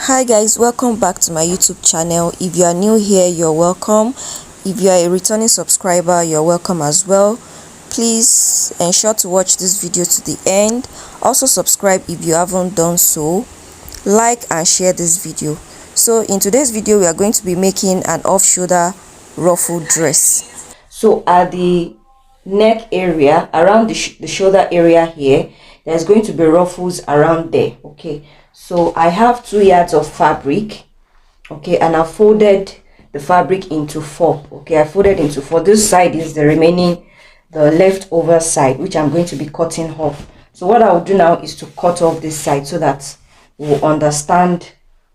Hi guys, welcome back to my YouTube channel. If you are new here, you're welcome. If you are a returning subscriber, you're welcome as well. Please ensure to watch this video to the end. Also subscribe if you haven't done so. Like and share this video. So in today's video, we are going to be making an off-shoulder ruffle dress. So at the neck area, around the shoulder area here, there's going to be ruffles around there. Okay, so I have 2 yards of fabric. Okay, and I folded the fabric into 4. Okay, I folded into 4. This side is the leftover side, which I'm going to be cutting off. So what I will do now is to cut off this side so that we'll understand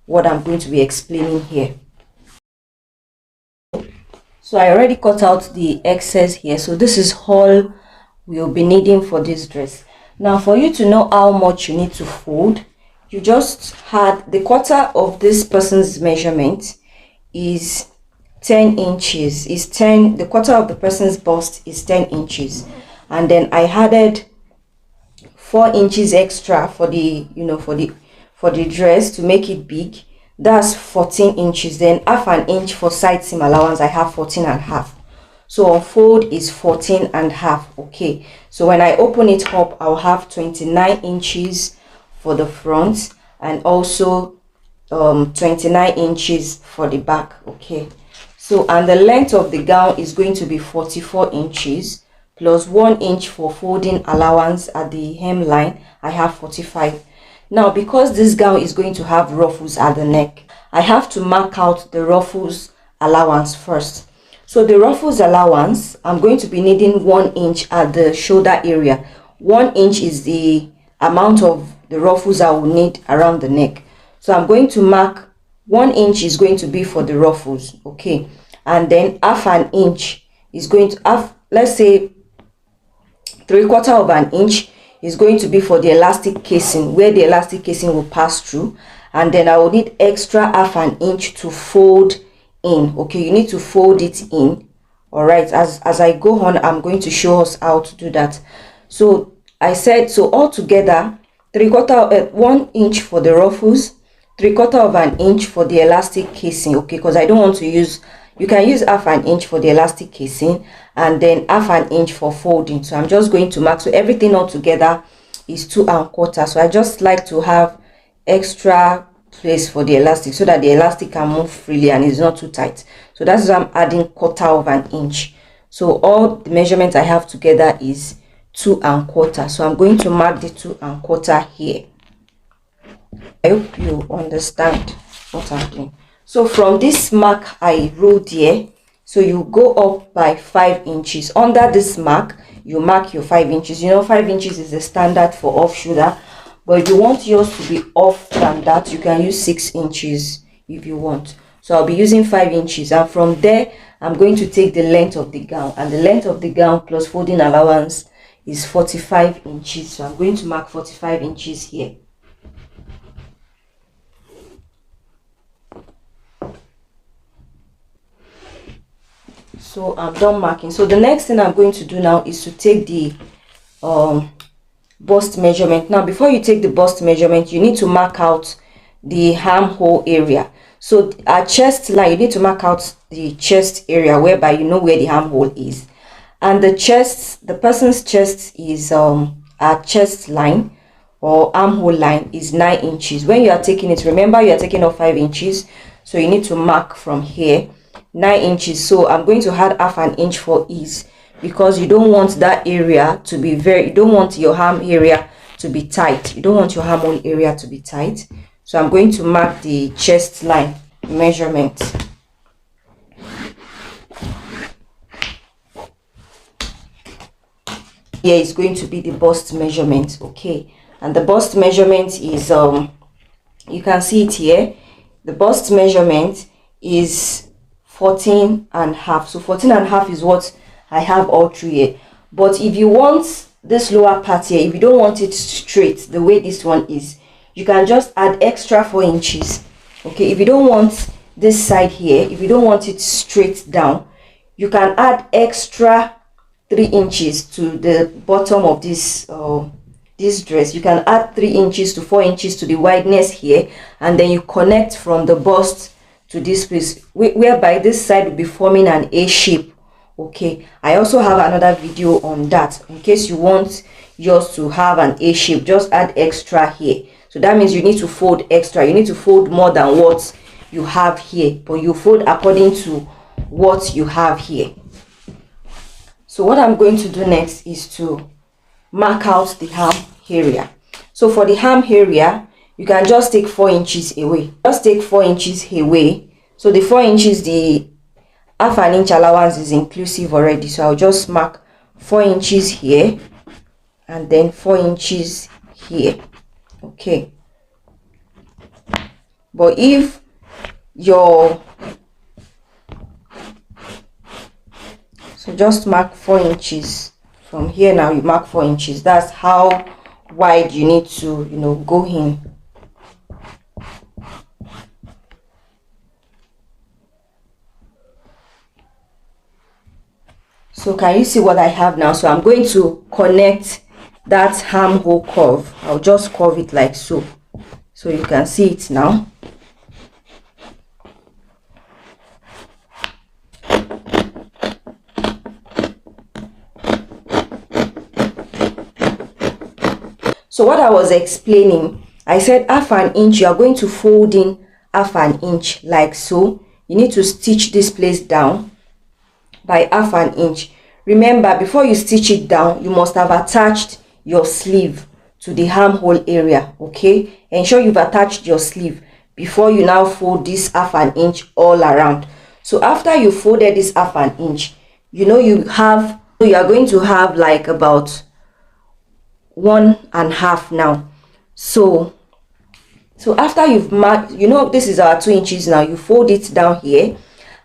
what I'm going to be explaining here. So I already cut out the excess here. So this is all we'll be needing for this dress. Now for you to know how much you need to fold, you just had the quarter of this person's measurement is 10 inches. The quarter of the person's bust is 10 inches. And then I added 4 inches extra for the for the dress to make it big. That's 14 inches. Then half an inch for side seam allowance. I have 14.5. So on fold is 14.5. Okay, so when I open it up, I'll have 29 inches for the front and also 29 inches for the back. Okay, so and the length of the gown is going to be 44 inches plus 1 inch for folding allowance at the hemline. I have 45. Now because this gown is going to have ruffles at the neck, I have to mark out the ruffles allowance first. So the ruffles allowance, I'm going to be needing 1 inch at the shoulder area. 1 inch is the amount of the ruffles I will need around the neck. So I'm going to mark 1 inch is going to be for the ruffles. Okay, and then half an inch is going to have, let's say 3/4 of an inch is going to be for the elastic casing, where the elastic casing will pass through. And then I will need extra half an inch to fold in. Okay, you need to fold it in. All right, as I go on, I'm going to show us how to do that. So I said, so all together 1 inch for the ruffles, 3/4 of an inch for the elastic casing. Okay, because I don't want to use, you can use half an inch for the elastic casing and then half an inch for folding. So I'm just going to mark, so everything all together is 2¼ So I just like to have extra place for the elastic so that the elastic can move freely and it's not too tight. So that's why I'm adding 1/4 of an inch. So all the measurement I have together is 2¼ So I'm going to mark the 2¼ here. I hope you understand what I'm doing. So from this mark I wrote here, so you go up by 5 inches. Under this mark you mark your 5 inches. 5 inches is the standard for off shoulder, but if you want yours to be off than that, you can use 6 inches if you want. So I'll be using 5 inches, and from there I'm going to take the length of the gown, and the length of the gown plus folding allowance is 45 inches. So I'm going to mark 45 inches here. So I'm done marking. So the next thing I'm going to do now is to take the bust measurement. Now before you take the bust measurement, you need to mark out the armhole area. So our chest line, you need to mark out the chest area, whereby you know where the armhole is. And the chest, the person's chest is our chest line or armhole line is 9 inches. When you are taking it, remember you are taking off 5 inches, so you need to mark from here 9 inches. So I'm going to add half an inch for ease, because you don't want that area to be you don't want your arm area to be tight. You don't want your armhole area to be tight. So I'm going to mark the chest line measurement. Here is going to be the bust measurement. Okay, and the bust measurement is you can see it here. The bust measurement is 14.5. So 14.5 is what I have all through here. But if you want this lower part here, if you don't want it straight the way this one is, you can just add extra 4 inches. Okay, if you don't want this side here, if you don't want it straight down, you can add extra 3 inches to the bottom of this this dress, you can add 3 inches to 4 inches to the wideness here, and then you connect from the bust to this place, whereby this side will be forming an A shape. Okay, I also have another video on that. In case you want yours to have an A shape, just add extra here. So that means you need to fold extra. You need to fold more than what you have here, but you fold according to what you have here. So what I'm going to do next is to mark out the hem area. So for the hem area, you can just take 4 inches away. Just take 4 inches away. So the 4 inches, the half an inch allowance is inclusive already. So I'll just mark 4 inches here and then 4 inches here. Okay. But if your, so just mark 4 inches from here. Now you mark 4 inches. That's how wide you need to, go in. So can you see what I have now? So I'm going to connect that armhole curve. I'll just curve it like so. So you can see it now. So what I was explaining, I said half an inch, you are going to fold in half an inch like so. You need to stitch this place down by half an inch. Remember, before you stitch it down, you must have attached your sleeve to the armhole area. Okay, ensure you've attached your sleeve before you now fold this half an inch all around. So after you folded this half an inch, you are going to have like about 1.5 now. So after you've marked, this is our 2 inches now, you fold it down here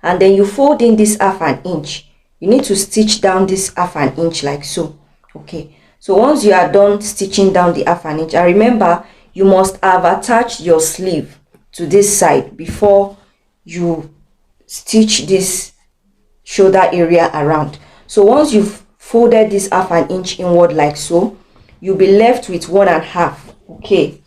and then you fold in this half an inch. You need to stitch down this half an inch like so. Okay, so once you are done stitching down the half an inch, and remember, you must have attached your sleeve to this side before you stitch this shoulder area around. So once you've folded this half an inch inward like so, you'll be left with 1.5. Okay,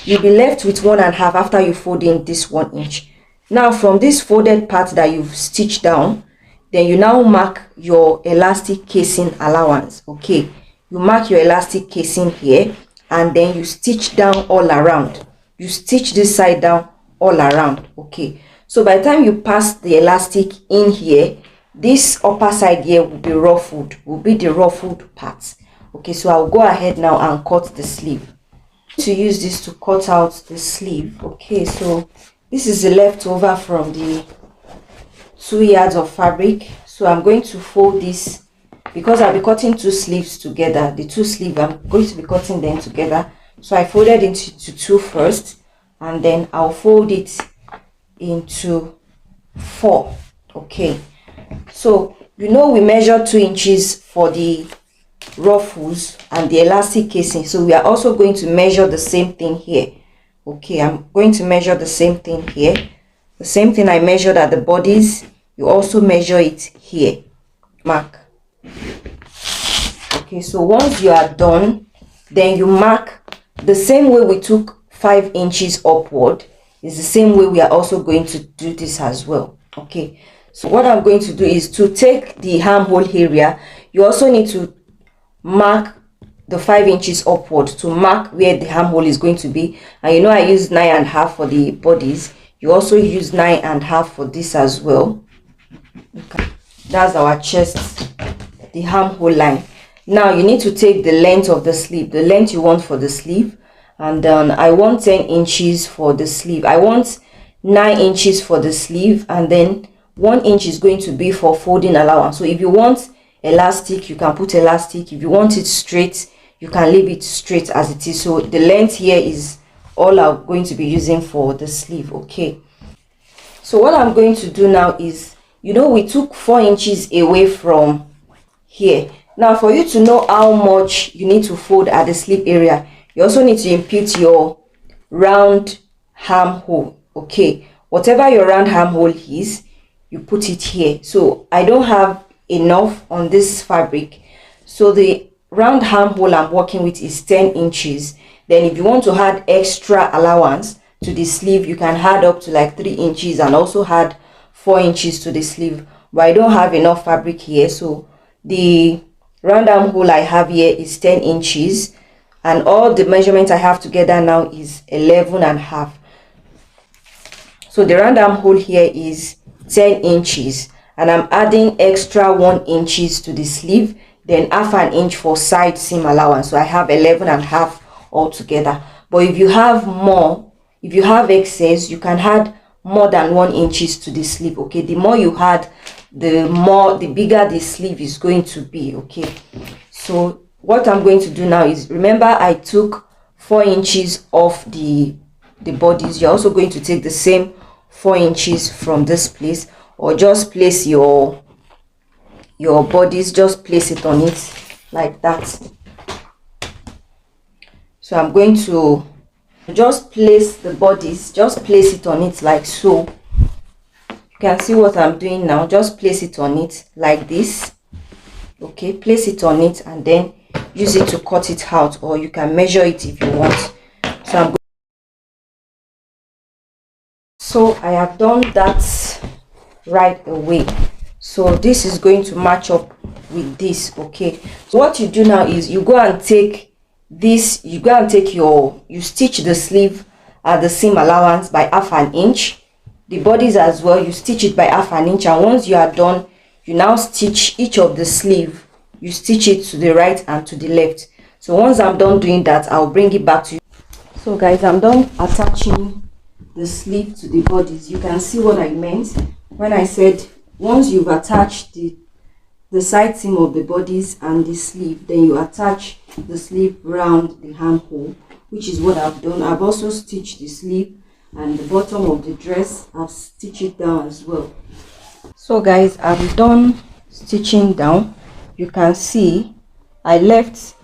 you'll be left with 1.5 after you fold in this 1 inch. Now from this folded part that you've stitched down, then you now mark your elastic casing allowance. Okay, you mark your elastic casing here and then you stitch down all around. You stitch this side down all around. Okay, so by the time you pass the elastic in here, this upper side here will be ruffled, will be the ruffled part. Okay, so I'll go ahead now and cut the sleeve. To use this to cut out the sleeve. Okay, so this is the leftover from the 2 yards of fabric. So I'm going to fold this because I'll be cutting 2 sleeves together. The 2 sleeves, I'm going to be cutting them together. So I folded into 2 first and then I'll fold it into 4. Okay, so we measured 2 inches for the ruffles and the elastic casing, so we are also going to measure the same thing here. Okay, I'm going to measure the same thing here. The same thing I measured at the bodies, you also measure it here. Mark. Okay, so once you are done, then you mark the same way we took 5 inches upward. Is the same way we are also going to do this as well. Okay, so what I'm going to do is to take the armhole area. You also need to mark the 5 inches upward to mark where the armhole is going to be. And I used 9.5 for the bodies. You also use 9.5 for this as well. Okay, that's our chest, the armhole line. Now you need to take the length of the sleeve, the length you want for the sleeve, and then I want 10 inches for the sleeve. I want 9 inches for the sleeve, and then 1 inch is going to be for folding allowance. So if you want elastic, you can put elastic. If you want it straight, you can leave it straight as it is. So the length here is all I'm going to be using for the sleeve. Okay, so what I'm going to do now is, we took 4 inches away from here. Now for you to know how much you need to fold at the sleeve area, you also need to impute your round armhole. Okay, whatever your round armhole is, you put it here. So I don't have enough on this fabric, so the round armhole I'm working with is 10 inches. Then if you want to add extra allowance to the sleeve, you can add up to like 3 inches and also add 4 inches to the sleeve. But I don't have enough fabric here, so the round armhole I have here is 10 inches, and all the measurements I have together now is 11.5. So the round armhole here is 10 inches, and I'm adding extra 1 inches to the sleeve, then half an inch for side seam allowance. So I have 11.5 altogether. But if you have more, if you have excess, you can add more than 1 inches to the sleeve. Okay, the more you add, the bigger the sleeve is going to be. Okay, so what I'm going to do now is, remember I took 4 inches off the bodies. You're also going to take the same 4 inches from this place, or just place your bodies, just place it on it like that. So I'm going to just place the bodies, just place it on it like so. You can see what I'm doing now. Just place it on it like this. Okay, place it on it and then use it to cut it out, or you can measure it if you want. So I have done that right away. So this is going to match up with this. Okay, so what you do now is you go and take this, you stitch the sleeve at the seam allowance by half an inch. The bodies as well, you stitch it by half an inch, and once you are done, you now stitch each of the sleeve. You stitch it to the right and to the left. So once I'm done doing that, I'll bring it back to you. So guys, I'm done attaching the sleeve to the bodies. You can see what I meant when I said once you've attached the side seam of the bodies and the sleeve, then you attach the sleeve round the armhole, which is what I've done. I've also stitched the sleeve, and the bottom of the dress I've stitched it down as well. So guys, I'm done stitching down. You can see I left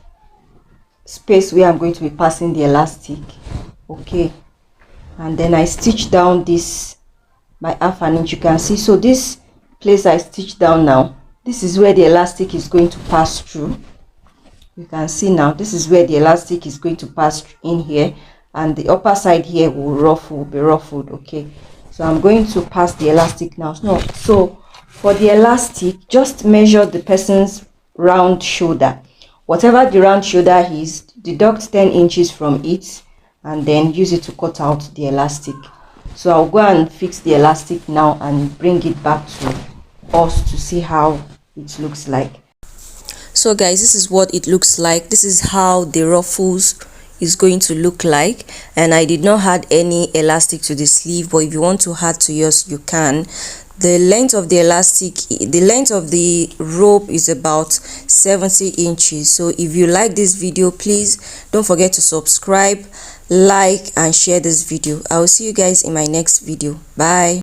space where I'm going to be passing the elastic. Okay, and then I stitched down this by half an inch. You can see, so this place I stitched down now, this is where the elastic is going to pass through. You can see now, this is where the elastic is going to pass in here, and the upper side here will be ruffled. Okay, so I'm going to pass the elastic now. So for the elastic, just measure the person's round shoulder. Whatever the round shoulder is, deduct 10 inches from it and then use it to cut out the elastic. So I'll go and fix the elastic now and bring it back to us to see how it looks like. So guys, this is what it looks like. This is how the ruffles is going to look like, and I did not add any elastic to the sleeve, but if you want to add to yours, you can. The length of the elastic, the length of the rope is about 70 inches. So if you like this video, please don't forget to subscribe, like and share this video. I will see you guys in my next video. Bye.